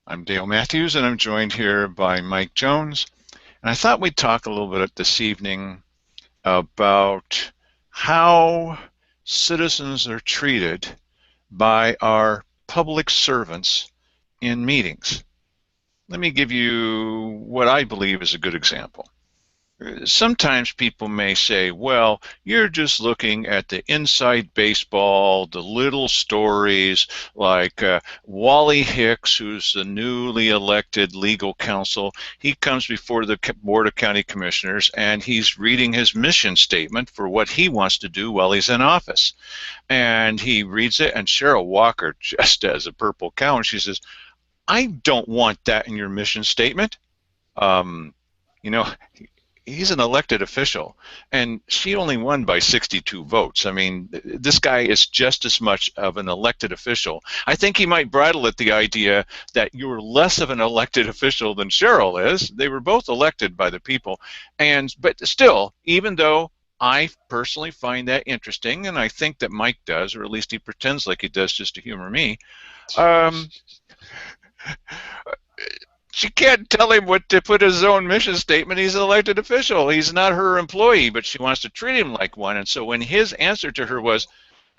I'm Dale Matthews, and I'm joined here by Mike Jones. And I thought we'd talk a little bit this evening about how citizens are treated by our public servants in meetings. Let me give you what I believe is a good example. Sometimes people may say, well, you're just looking at the inside baseball, the little stories like Wally Hicks, who's the newly elected legal counsel. He comes before the Board of County Commissioners and he's reading his mission statement for what he wants to do while he's in office. And he reads it, and Cheryl Walker, just as a purple cow, and she says, I don't want that in your mission statement. Um, you know, he's an elected official, and she only won by 62 votes. I mean, this guy is just as much of an elected official. I think he might bridle at the idea that you're less of an elected official than Cheryl is. They were both elected by the people, but still, even though I personally find that interesting, and I think that Mike does, or at least he pretends like he does just to humor me, um, she can't tell him what to put his own mission statement. He's an elected official. He's not her employee, but she wants to treat him like one. And so when his answer to her was,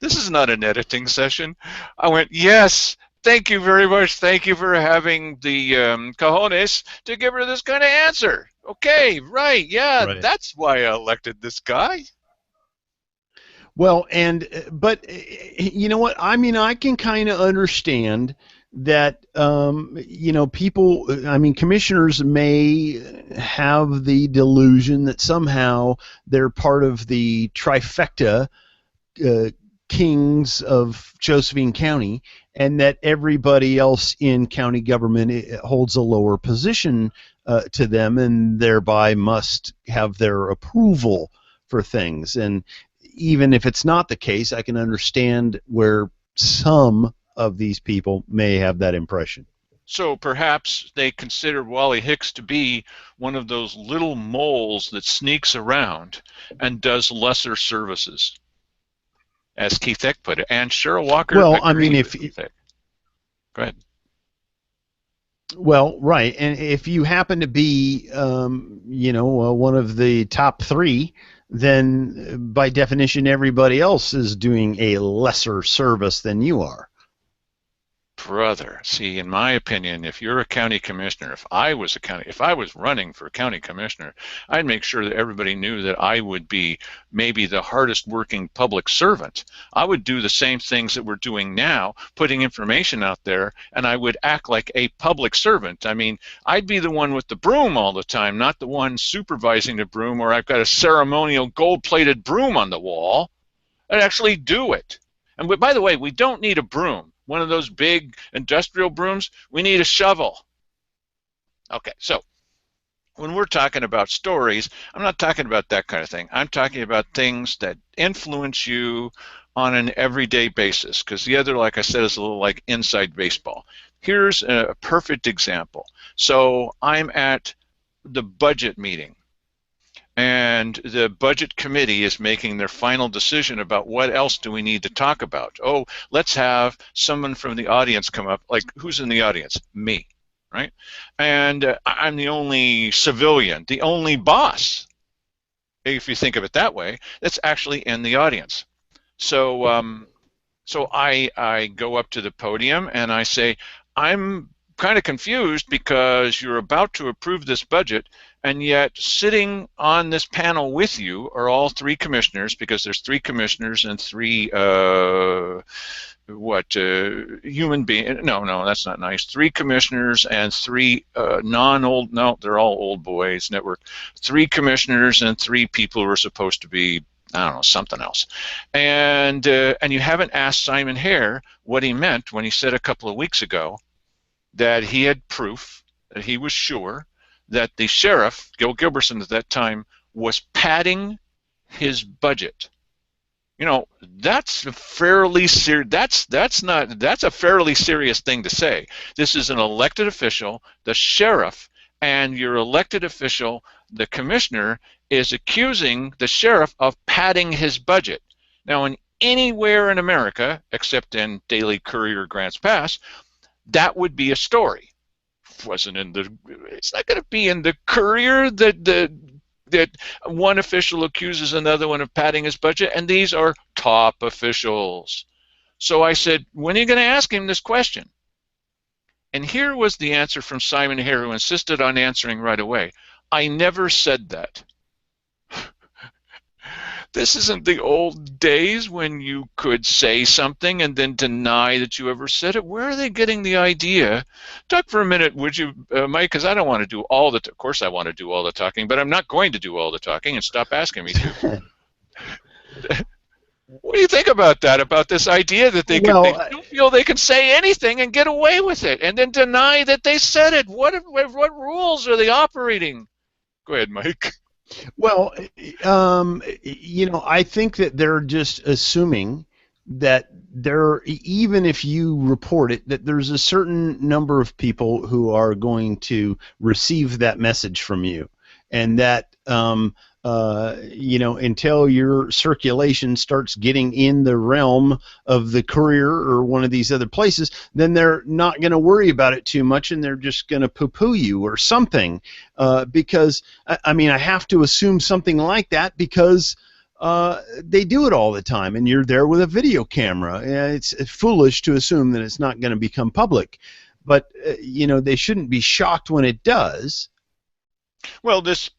this is not an editing session, I went, yes, thank you very much. Thank you for having the cojones to give her this kind of answer. Okay, right, yeah, Right. that's why I elected this guy. Well, but you know what? I mean, I can kind of understand that. People. I mean, commissioners may have the delusion that somehow they're part of the trifecta uh, kings of Josephine County, and that everybody else in county government holds a lower position to them, and thereby must have their approval for things. And even if it's not the case, I can understand where some of these people may have that impression. So perhaps they consider Wally Hicks to be one of those little moles that sneaks around and does lesser services, as Keith Eck put it, and Cheryl Walker Well, I mean, agreed if with Keith Eck. Go ahead. well, right, and if you happen to be, one of the top three, then by definition, everybody else is doing a lesser service than you are. Brother, see, in my opinion, if you're a county commissioner, if I was running for county commissioner, I'd make sure that everybody knew that I would be maybe the hardest working public servant. I would do the same things that we're doing now, putting information out there, and I would act like a public servant. I mean, I'd be the one with the broom all the time, not the one supervising the broom, or I've got a ceremonial gold-plated broom on the wall. I'd actually do it. And by the way, we don't need a broom, one of those big industrial brooms. We need a shovel. Okay, so when we're talking about stories, I'm not talking about that kind of thing. I'm talking about things that influence you on an everyday basis, because the other, like I said, is a little like inside baseball. Here's a perfect example. So I'm at the budget meeting, and the budget committee is making their final decision about what else do we need to talk about. Oh, let's have someone from the audience come up. Like, who's in the audience? Me, right? And I'm the only civilian, the only boss, if you think of it that way, that's actually in the audience. So I go up to the podium and I say, I'm kind of confused because you're about to approve this budget, and yet sitting on this panel with you are all three commissioners, because there's three commissioners and three human being. No, that's not nice. Three commissioners and three non-old. No, they're all old boys network. Three commissioners and three people who are supposed to be, I don't know, something else. And you haven't asked Simon Hare what he meant when he said a couple of weeks ago that he had proof, that he was sure that the sheriff, Gil Gilbertson at that time, was padding his budget. You know, that's a fairly that's a fairly serious thing to say. This is an elected official, the sheriff, and your elected official, the commissioner, is accusing the sheriff of padding his budget. Now, in anywhere in America, except in Daily Courier Grants Pass, that would be a story. wasn't in the. It's not going to be in the Courier that one official accuses another one of padding his budget, and these are top officials. So I said, when are you going to ask him this question? And here was the answer from Simon Hare, who insisted on answering right away. I never said that. This isn't the old days when you could say something and then deny that you ever said it. Where are they getting the idea? Talk for a minute, would you, Mike? Because I don't want to do all the. Of course, I want to do all the talking, but I'm not going to do all the talking. And stop asking me to. What do you think about that? About this idea that they Well, still feel they can say anything and get away with it, and then deny that they said it? What rules are they operating? Go ahead, Mike. Well, I think that they're just assuming that even if you report it, that there's a certain number of people who are going to receive that message from you, and that until your circulation starts getting in the realm of the Courier or one of these other places, then they're not going to worry about it too much, and they're just going to poo-poo you or something. Because I have to assume something like that because they do it all the time, and you're there with a video camera. It's foolish to assume that it's not going to become public, but they shouldn't be shocked when it does. Well, this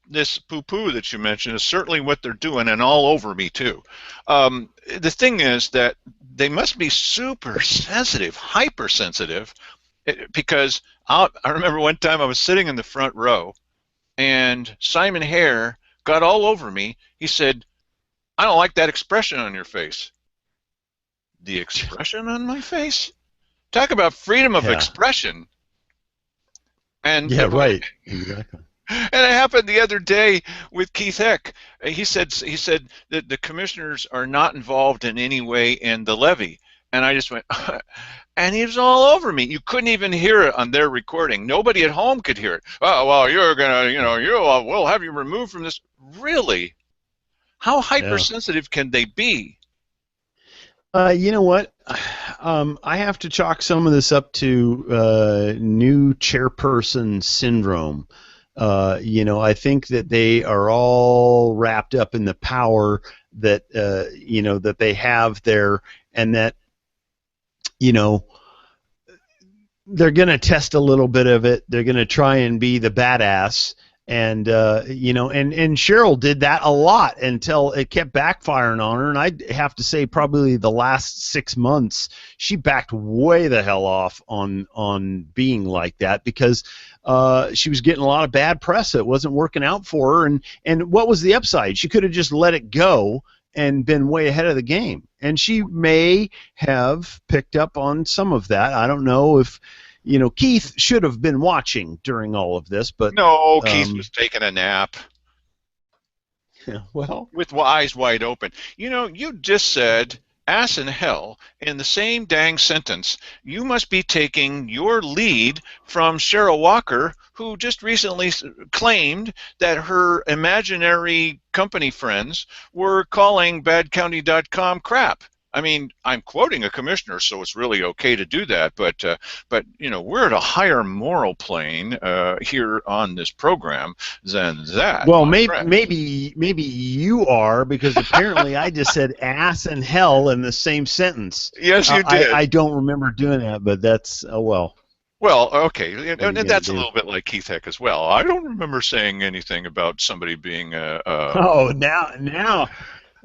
poo-poo that you mentioned is certainly what they're doing, and all over me too. The thing is that they must be super sensitive, hypersensitive, because I remember one time I was sitting in the front row, and Simon Hare got all over me. He said, "I don't like that expression on your face." The expression on my face? Talk about freedom of expression. And yeah, right. Exactly. And it happened the other day with Keith Heck. He said that the commissioners are not involved in any way in the levy. And I just went, and he was all over me. You couldn't even hear it on their recording. Nobody at home could hear it. Oh, well, you're going to, we'll have you removed from this. Really? How hypersensitive can they be? You know what? I have to chalk some of this up to new chairperson syndrome. I think that they are all wrapped up in the power that that they have there, and that they're going to test a little bit of it. They're going to try and be the badass, and and Cheryl did that a lot until it kept backfiring on her. And I have to say, probably the last 6 months, she backed way the hell off on being like that, because she was getting a lot of bad press. It wasn't working out for her. And what was the upside? She could have just let it go and been way ahead of the game. And she may have picked up on some of that. I don't know if, Keith should have been watching during all of this, but no, Keith was taking a nap. Yeah, well, with eyes wide open. You just said ass in hell in the same dang sentence. You must be taking your lead from Cheryl Walker, who just recently claimed that her imaginary company friends were calling BadCounty.com crap. I mean, I'm quoting a commissioner, so it's really okay to do that. But we're at a higher moral plane here on this program than that. Well, maybe you are, because apparently I just said ass and hell in the same sentence. Yes, you did. I don't remember doing that, but that's well. Well, okay, and that's a little bit like Keith Heck as well. I don't remember saying anything about somebody being Oh, now.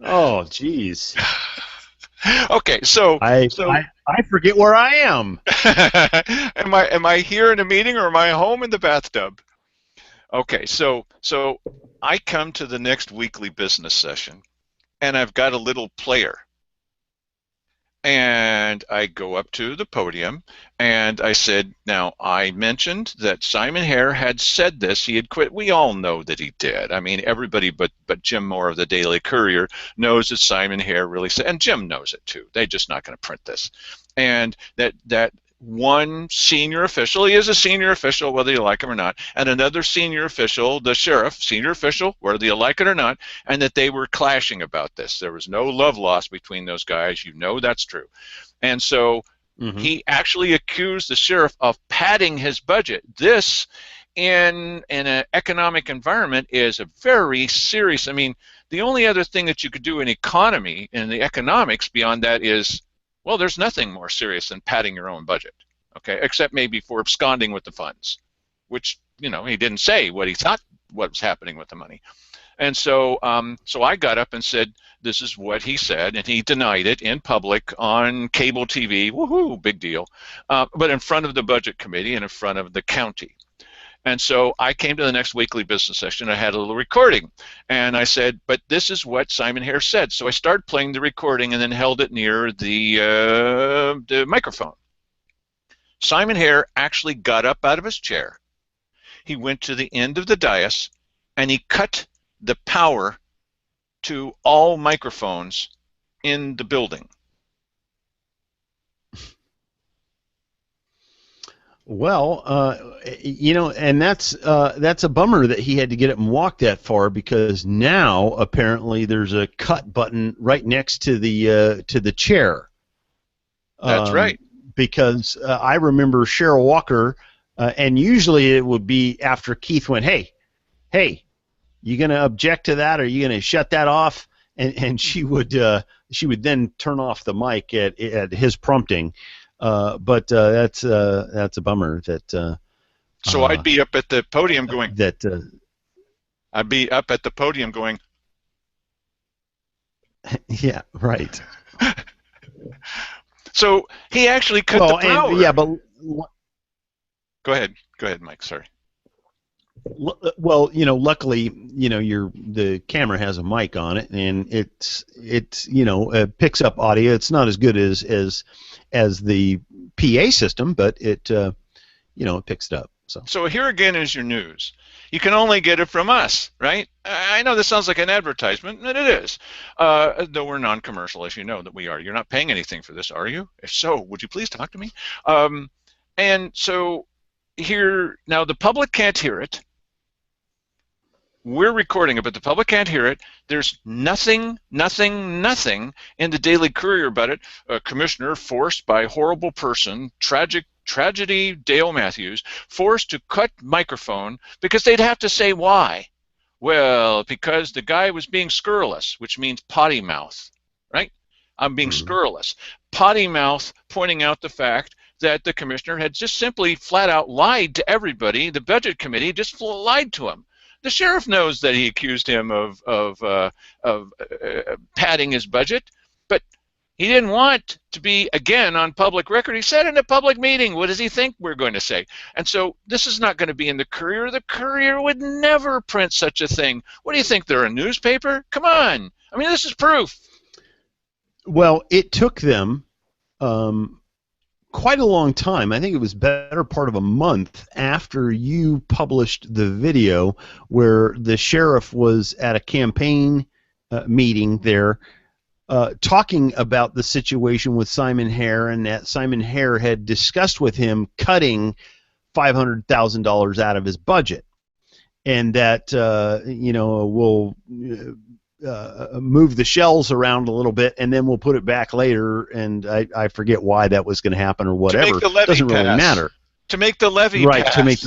Oh, geez. Okay, so I forget where I am. Am I here in a meeting, or am I home in the bathtub? Okay, so I come to the next weekly business session, and I've got a little player. And I go up to the podium, and I said, now, I mentioned that Simon Hare had said this. He had quit. We all know that he did. I mean, everybody but Jim Moore of the Daily Courier knows that Simon Hare really said, and Jim knows it too. They're just not going to print this. And that one senior official, he is a senior official whether you like him or not, and another senior official, the sheriff, senior official, whether you like it or not, and that they were clashing about this. There was no love lost between those guys. You know that's true. And so he actually accused the sheriff of padding his budget. This, in an economic environment, is a very serious. I mean, the only other thing that you could do in economy, in the economics beyond that is, well, there's nothing more serious than padding your own budget, okay, except maybe for absconding with the funds, which, you know, he didn't say what he thought what was happening with the money. And so, so I got up and said, this is what he said, and he denied it in public on cable TV. Woohoo, big deal. But in front of the budget committee and in front of the county. And so I came to the next weekly business session. I had a little recording, and I said, but this is what Simon Hare said. So I started playing the recording and then held it near the microphone. Simon Hare actually got up out of his chair. He went to the end of the dais, and he cut the power to all microphones in the building. Well, you know, and that's a bummer that he had to get up and walk that far, because now apparently there's a cut button right next to the chair. That's right. Because I remember Cheryl Walker, and usually it would be after Keith went, hey, you going to object to that? Or are you going to shut that off? And she would then turn off the mic at his prompting. But that's a bummer that. So I'd be up at the podium going. I'd be up at the podium going. Yeah, right. So he actually cut the power. Yeah, but go ahead, Mike. Sorry. Well, you know, luckily, you know, the camera has a mic on it, and it's you know, picks up audio. It's not as good as the PA system, but it you know, it picks it up. So here again is your news. You can only get it from us, right? I know this sounds like an advertisement, and it is. Though we're non-commercial, as you know that we are. You're not paying anything for this, are you? If so, would you please talk to me? And so here, now the public can't hear it. We're recording it, but the public can't hear it. There's nothing in the Daily Courier about it. A commissioner forced by horrible person, tragedy, Dale Matthews, forced to cut microphone because they'd have to say why. Well, because the guy was being scurrilous, which means potty mouth, right? I'm being scurrilous. Potty mouth, pointing out the fact that the commissioner had just simply flat out lied to everybody. The budget committee just lied to him. The sheriff knows that he accused him of padding his budget, but he didn't want to be, again, on public record. He said in a public meeting, what does he think we're going to say? And so this is not going to be in the Courier. The Courier would never print such a thing. What do you think? They're a newspaper? Come on. I mean, this is proof. Well, it took them quite a long time. I think it was better part of a month after you published the video where the sheriff was at a campaign meeting there talking about the situation with Simon Hare, and that Simon Hare had discussed with him cutting $500,000 out of his budget, and that you know, we'll move the shells around a little bit, and then we'll put it back later. And I forget why that was going to happen or whatever. Doesn't really matter. To make the levy right, pass. to make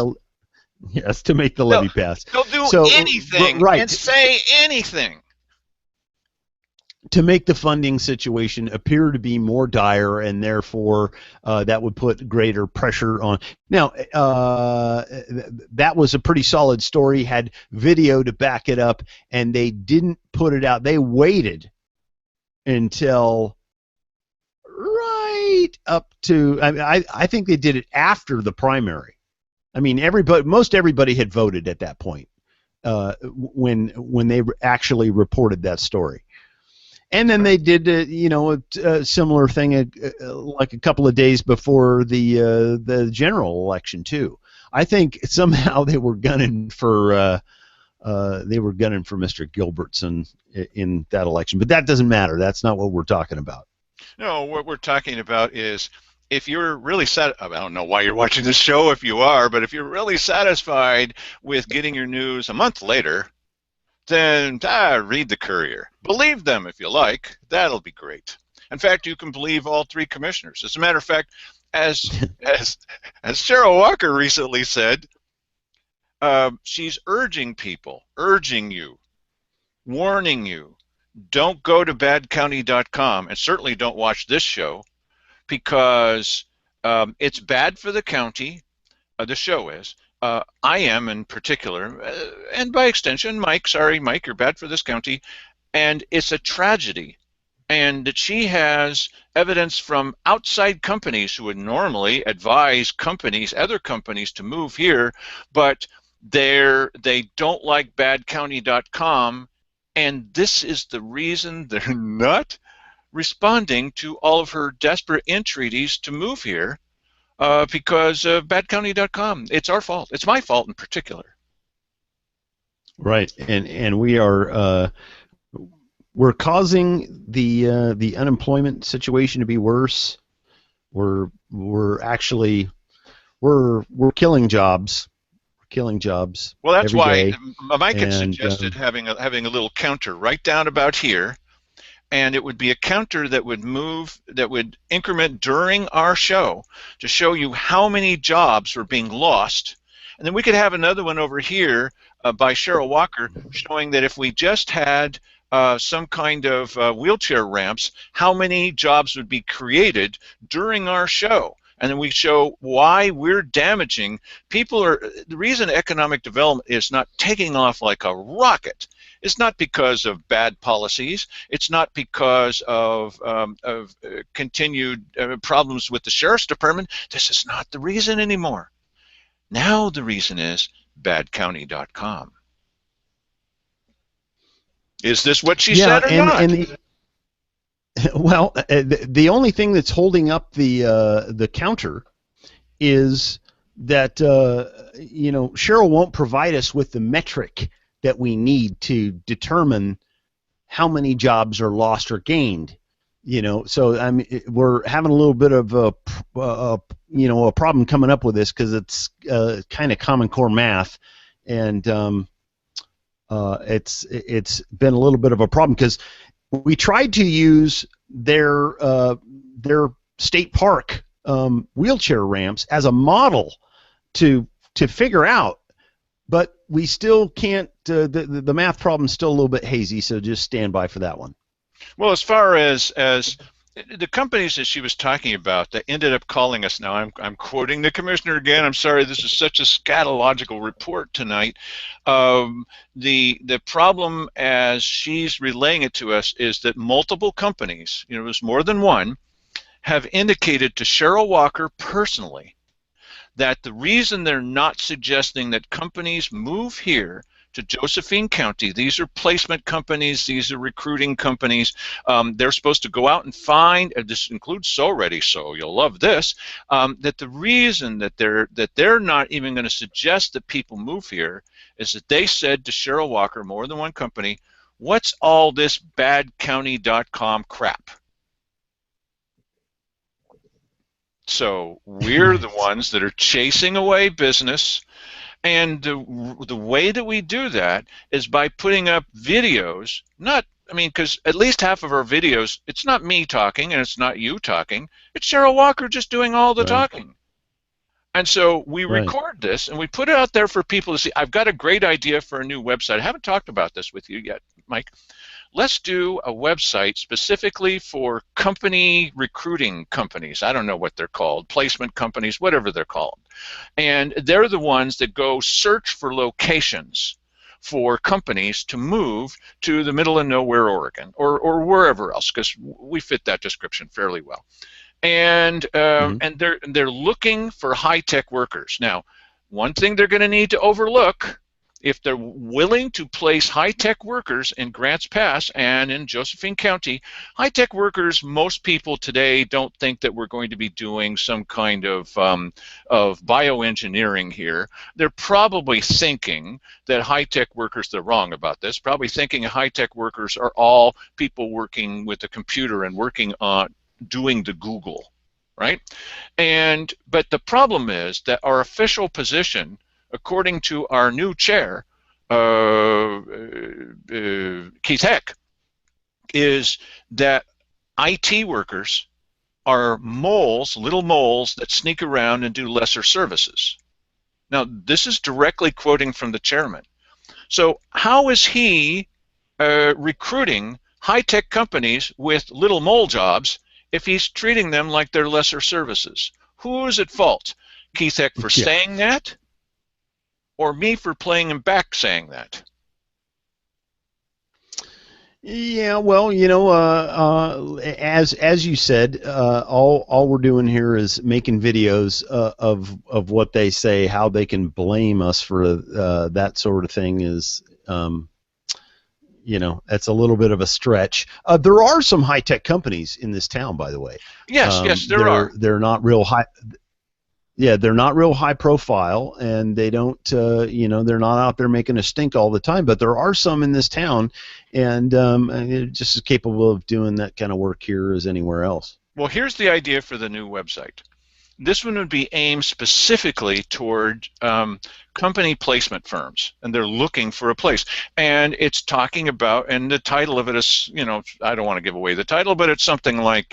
the levy pass. They'll do anything and say anything. To make the funding situation appear to be more dire, and therefore that would put greater pressure on. Now, that was a pretty solid story, had video to back it up, and they didn't put it out. They waited until right up to, I think they did it after the primary. I mean, most everybody had voted at that point when they actually reported that story. And then they did, you know, a similar thing like a couple of days before the general election too. I think somehow they were gunning for Mr. Gilbertson in that election, but that doesn't matter. That's not what we're talking about. No, what we're talking about is, if you're really I don't know why you're watching this show if you are, but if you're really satisfied with getting your news a month later, then read the Courier. Believe them if you like. That'll be great. In fact, you can believe all three commissioners. As a matter of fact, as as as Cheryl Walker recently said, she's urging you, warning you, don't go to badcounty.com and certainly don't watch this show because it's bad for the county. The show is. I am in particular, and by extension, Mike. Sorry, Mike, you're bad for this county, and it's a tragedy. And that she has evidence from outside companies who would normally advise companies, other companies, to move here, but they don't like badcounty.com, and this is the reason they're not responding to all of her desperate entreaties to move here because of badcounty.com. It's our fault. It's my fault in particular. Right, and we're causing the unemployment situation to be worse. We're actually we're killing jobs. We're killing jobs Well, that's every why day. Mike had And suggested having a little counter right down about here, and it would be a counter that would move, that would increment during our show to show you how many jobs were being lost. And then we could have another one over here by Cheryl Walker showing that if we just had some kind of wheelchair ramps, how many jobs would be created during our show. And then we show why we're damaging people. The reason economic development is not taking off like a rocket. It's not because of bad policies. It's not because of continued problems with the sheriff's department. This is not the reason anymore. Now the reason is badcounty.com. Is this what she yeah, said or not? well, the only thing that's holding up the counter is that Cheryl won't provide us with the metric that we need to determine how many jobs are lost or gained. So I mean, we're having a little bit of a problem coming up with this because it's kind of Common Core math, and it's been a little bit of a problem because we tried to use their state park wheelchair ramps as a model to figure out, but we still can't. The math problem's still a little bit hazy, so just stand by for that one. Well, as far as the companies that she was talking about that ended up calling us, now I'm quoting the commissioner again. I'm sorry, this is such a scatological report tonight. The problem, as she's relaying it to us, is that multiple companies, it was more than one, have indicated to Cheryl Walker personally that the reason they're not suggesting that companies move here to Josephine County, these are placement companies, these are recruiting companies, they're supposed to go out and find, this includes SoReady, so you'll love this, that the reason that they're not even going to suggest that people move here is that they said to Cheryl Walker, more than one company, what's all this badcounty.com crap? So we're the ones that are chasing away business, and the way that we do that is by putting up videos, because at least half of our videos, it's not me talking and it's not you talking, it's Cheryl Walker just doing all the talking. And so we record this and we put it out there for people to see. I've got a great idea for a new website. I haven't talked about this with you yet, Mike. Let's do a website specifically for company recruiting companies. I don't know what they're called, placement companies, whatever they're called. And they're the ones that go search for locations for companies to move to the middle of nowhere Oregon or wherever else, because we fit that description fairly well. And and they're looking for high-tech workers. Now, one thing they're going to need to overlook, if they're willing to place high-tech workers in Grants Pass and in Josephine County, high-tech workers, most people today don't think that we're going to be doing some kind of bioengineering here. They're probably thinking that high-tech workers, they're wrong about this, probably thinking high-tech workers are all people working with a computer and working on doing the Google, right? But the problem is that our official position, according to our new chair, Keith Heck, is that IT workers are moles, little moles that sneak around and do lesser services. Now, this is directly quoting from the chairman. So how is he recruiting high-tech companies with little mole jobs if he's treating them like they're lesser services? Who is at fault? Keith Eck for Yeah. saying that, or me for playing him back saying that? Yeah, well, as you said, all we're doing here is making videos of what they say. How they can blame us for that sort of thing is, that's a little bit of a stretch. There are some high tech companies in this town, by the way. Yes, yes, there They're are. they're not real high. Yeah, they're not real high profile, and they don't, they're not out there making a stink all the time. But there are some in this town, and they're just as capable of doing that kind of work here as anywhere else. Well, here's the idea for the new website. This one would be aimed specifically toward company placement firms, and they're looking for a place. And it's talking about, and the title of it is, I don't want to give away the title, but it's something like,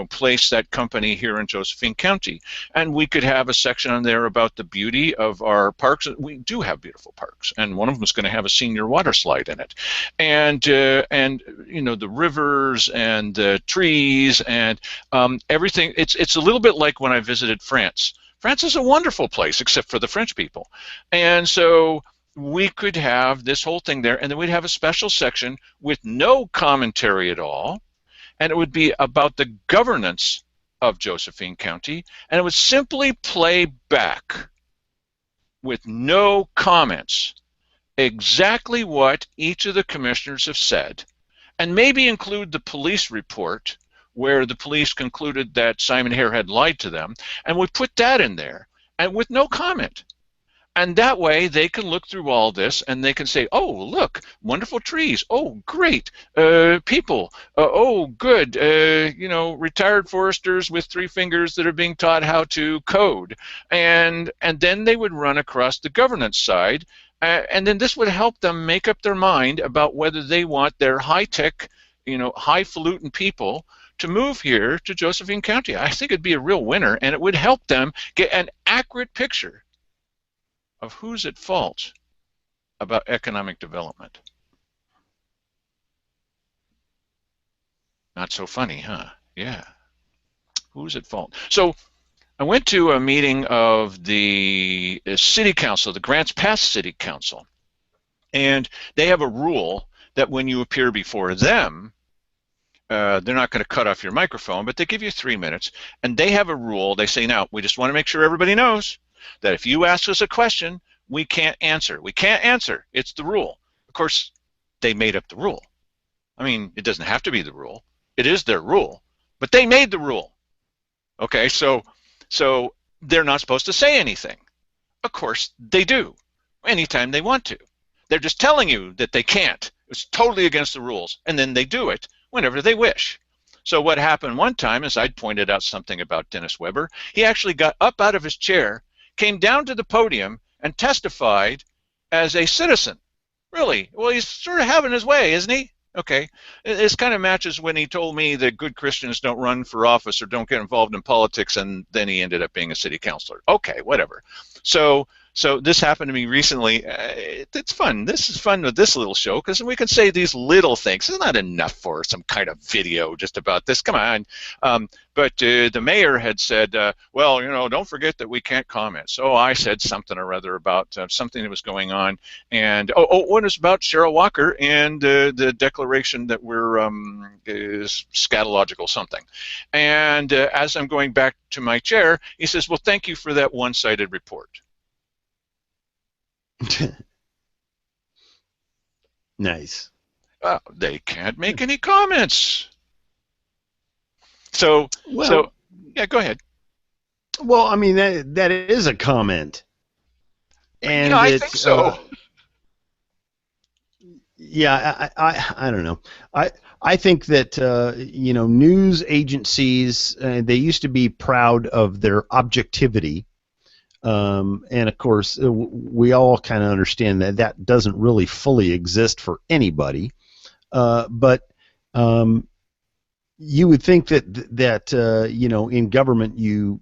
place that company here in Josephine County. And we could have a section on there about the beauty of our parks. We do have beautiful parks, and one of them is going to have a senior water slide in it. And the rivers and the trees and everything. It's a little bit like when I visited France. France is a wonderful place, except for the French people. And so we could have this whole thing there, and then we'd have a special section with no commentary at all, and it would be about the governance of Josephine County, and it would simply play back with no comments exactly what each of the commissioners have said, and maybe include the police report where the police concluded that Simon Hare had lied to them, and we put that in there, and with no comment. And that way they can look through all this and they can say, oh, look, wonderful trees. Oh, great. People. Oh, good. Retired foresters with 3 fingers that are being taught how to code. And then they would run across the governance side, and then this would help them make up their mind about whether they want their high-tech, highfalutin people to move here to Josephine County. I think it'd be a real winner, and it would help them get an accurate picture of who's at fault about economic development. Not so funny, huh? Yeah. Who's at fault? So I went to a meeting of the City Council, the Grants Pass City Council, and they have a rule that when you appear before them, they're not going to cut off your microphone, but they give you 3 minutes, and they have a rule. They say, now, we just want to make sure everybody knows that if you ask us a question, we can't answer. We can't answer. It's the rule. Of course, they made up the rule. I mean, it doesn't have to be the rule. It is their rule, but they made the rule. Okay, so they're not supposed to say anything. Of course, they do, anytime they want to. They're just telling you that they can't. It's totally against the rules, and then they do it whenever they wish. So what happened one time is I'd pointed out something about Dennis Weber. He actually got up out of his chair, came down to the podium, and testified as a citizen. Really? Well, he's sort of having his way, isn't he? Okay. This kind of matches when he told me that good Christians don't run for office or don't get involved in politics, and then he ended up being a city councilor. Okay, whatever. So this happened to me recently. It's fun. This is fun with this little show because we can say these little things. It's not enough for some kind of video just about this. Come on. But the mayor had said, well, don't forget that we can't comment. So I said something or other about something that was going on. And, what is about Cheryl Walker and the declaration that we're is scatological something. And as I'm going back to my chair, he says, well, thank you for that one-sided report. Nice. They can't make any comments. So yeah, go ahead. Well, I mean that is a comment, and I think so. Yeah, I don't know. I think that news agencies they used to be proud of their objectivity. And of course, we all kind of understand that that doesn't really fully exist for anybody. But you would think that in government you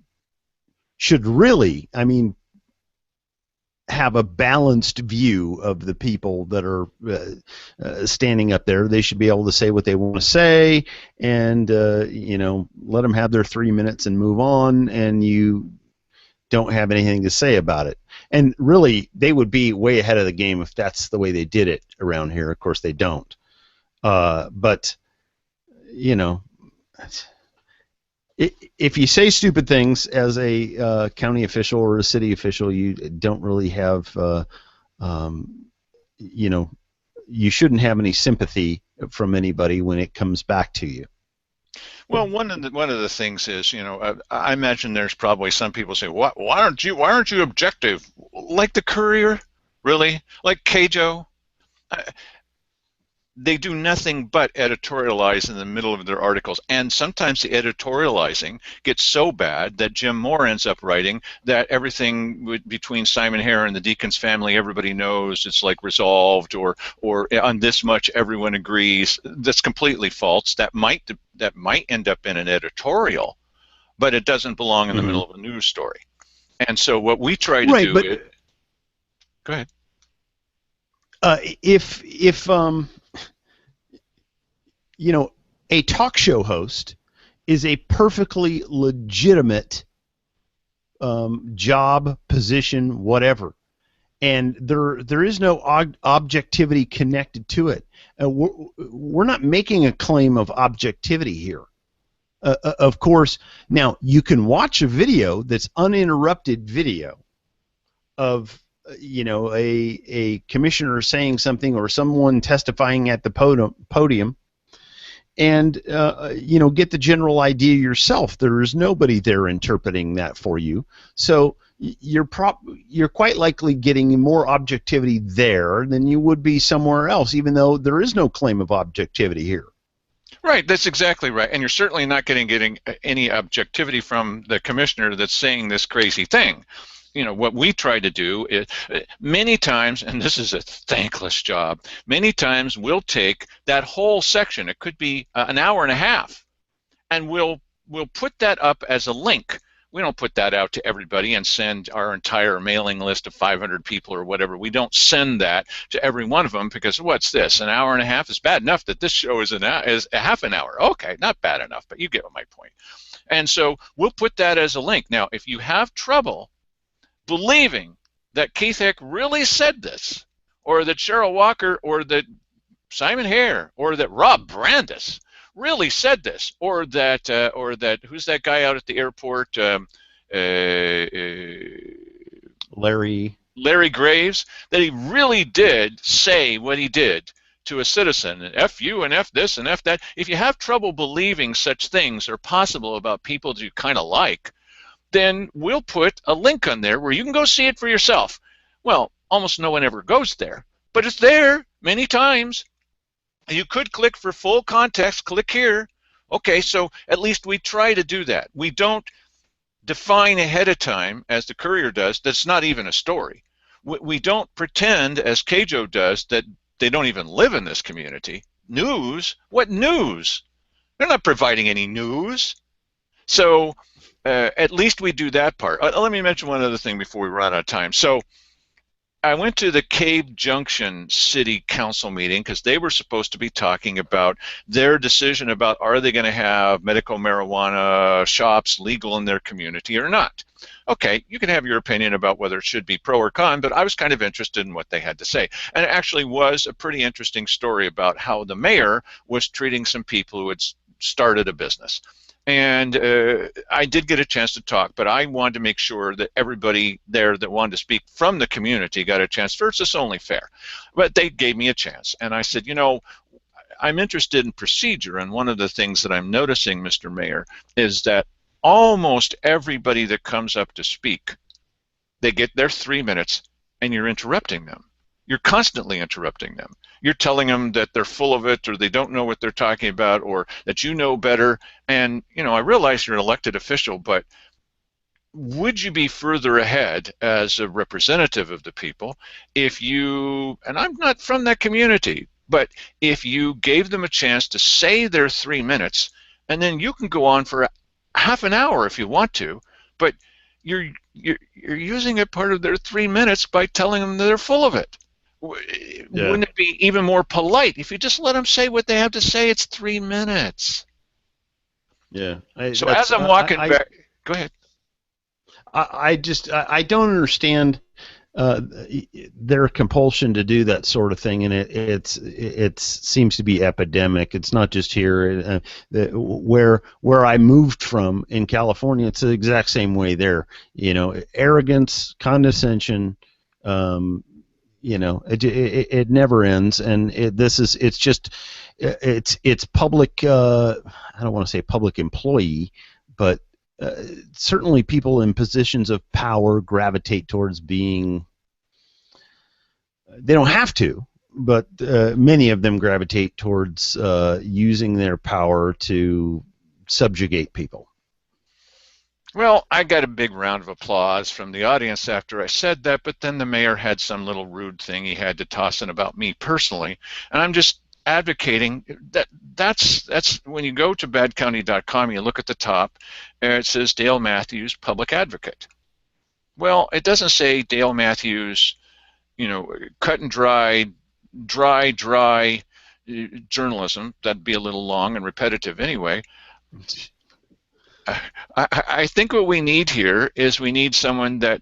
should really, I mean, have a balanced view of the people that are standing up there. They should be able to say what they want to say, and let them have their 3 minutes and move on. And you don't have anything to say about it. And really, they would be way ahead of the game if that's the way they did it around here. Of course, they don't. But you know, if you say stupid things as a county official or a city official, you don't really have, you know, you shouldn't have any sympathy from anybody when it comes back to you. Well, one of the things is, I imagine there's probably some people say, why aren't you objective? Like the Courier, really? Like Kjo? They do nothing but editorialize in the middle of their articles, and sometimes the editorializing gets so bad that Jim Moore ends up writing that everything between Simon Hare and the Deacon's family, everybody knows it's like resolved, or on this much everyone agrees. That's completely false. That might end up in an editorial, but it doesn't belong in the middle of a news story. And so what we try to do is, go ahead. If a talk show host is a perfectly legitimate job, position, whatever, and there is no objectivity connected to it. We're not making a claim of objectivity here. Of course, now you can watch a video that's uninterrupted video of a commissioner saying something or someone testifying at the podium, and get the general idea yourself. There is nobody there interpreting that for you, so you're quite likely getting more objectivity there than you would be somewhere else, even though there is no claim of objectivity here. Right, that's exactly right. And you're certainly not getting any objectivity from the commissioner that's saying this crazy thing. What we try to do is, many times, and this is a thankless job, many times we'll take that whole section, it could be an hour and a half, and we'll put that up as a link. We don't put that out to everybody and send our entire mailing list of 500 people or whatever. We don't send that to every one of them, because what's this? An hour and a half is bad enough that this show is a half an hour. Okay, not bad enough, but you get my point. And so we'll put that as a link. Now, if you have trouble believing that Keith Heck really said this, or that Cheryl Walker, or that Simon Hare, or that Rob Brandis really said this, or that who's that guy out at the airport, Larry Graves, that he really did say what he did to a citizen, and F you and F this and F that. If you have trouble believing such things are possible about people that you kind of like, then we'll put a link on there where you can go see it for yourself. Well, almost no one ever goes there, but it's there many times. You could click for full context, click here. Okay, so at least we try to do that. We don't define ahead of time, as the Courier does, that's not even a story. We don't pretend, as Kjo does, that they don't even live in this community. News? What news? They're not providing any news. So at least we do that part. Let me mention one other thing before we run out of time. So I went to the Cave Junction City Council meeting because they were supposed to be talking about their decision about, are they going to have medical marijuana shops legal in their community or not. Okay, you can have your opinion about whether it should be pro or con, but I was kind of interested in what they had to say. And it actually was a pretty interesting story about how the mayor was treating some people who had started a business. And I did get a chance to talk, but I wanted to make sure that everybody there that wanted to speak from the community got a chance. First, it's only fair. But they gave me a chance. And I said, I'm interested in procedure. And one of the things that I'm noticing, Mr. Mayor, is that almost everybody that comes up to speak, they get their 3 minutes and you're interrupting them. You're constantly interrupting them. You're telling them that they're full of it, or they don't know what they're talking about, or that you know better. And, I realize you're an elected official, but would you be further ahead as a representative of the people if you, and I'm not from that community, but if you gave them a chance to say their 3 minutes and then you can go on for half an hour if you want to, but you're using a part of their 3 minutes by telling them that they're full of it. Yeah. Wouldn't it be even more polite if you just let them say what they have to say? It's 3 minutes. Yeah. So as I'm walking back, go ahead. I don't understand uh, their compulsion to do that sort of thing, and it seems to be epidemic. It's not just here. Where I moved from in California, it's the exact same way there. Arrogance, condescension. It never ends, and it's public. I don't want to say public employee, but certainly people in positions of power gravitate towards being. They don't have to, but many of them gravitate towards using their power to subjugate people. Well, I got a big round of applause from the audience after I said that, but then the mayor had some little rude thing he had to toss in about me personally, and I'm just advocating that's when you go to badcounty.com, you look at the top, it says Dale Matthews, public advocate. Well, it doesn't say Dale Matthews, cut and dry journalism. That'd be a little long and repetitive anyway. I think what we need here is we need someone that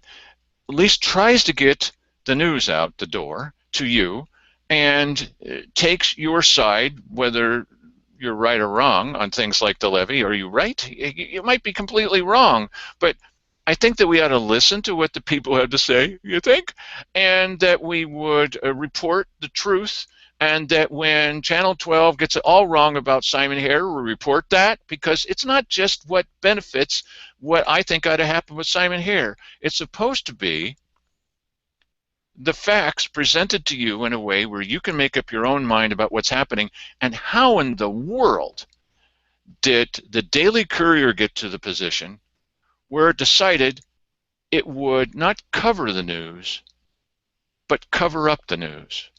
at least tries to get the news out the door to you and takes your side, whether you're right or wrong on things like the levy. Are you right? You might be completely wrong, but I think that we ought to listen to what the people have to say, you think? And that we would report the truth, and that when Channel 12 gets it all wrong about Simon Hare, we report that, because it's not just what benefits what I think ought to happen with Simon Hare. It's supposed to be the facts presented to you in a way where you can make up your own mind about what's happening. And how in the world did the Daily Courier get to the position where it decided it would not cover the news, but cover up the news?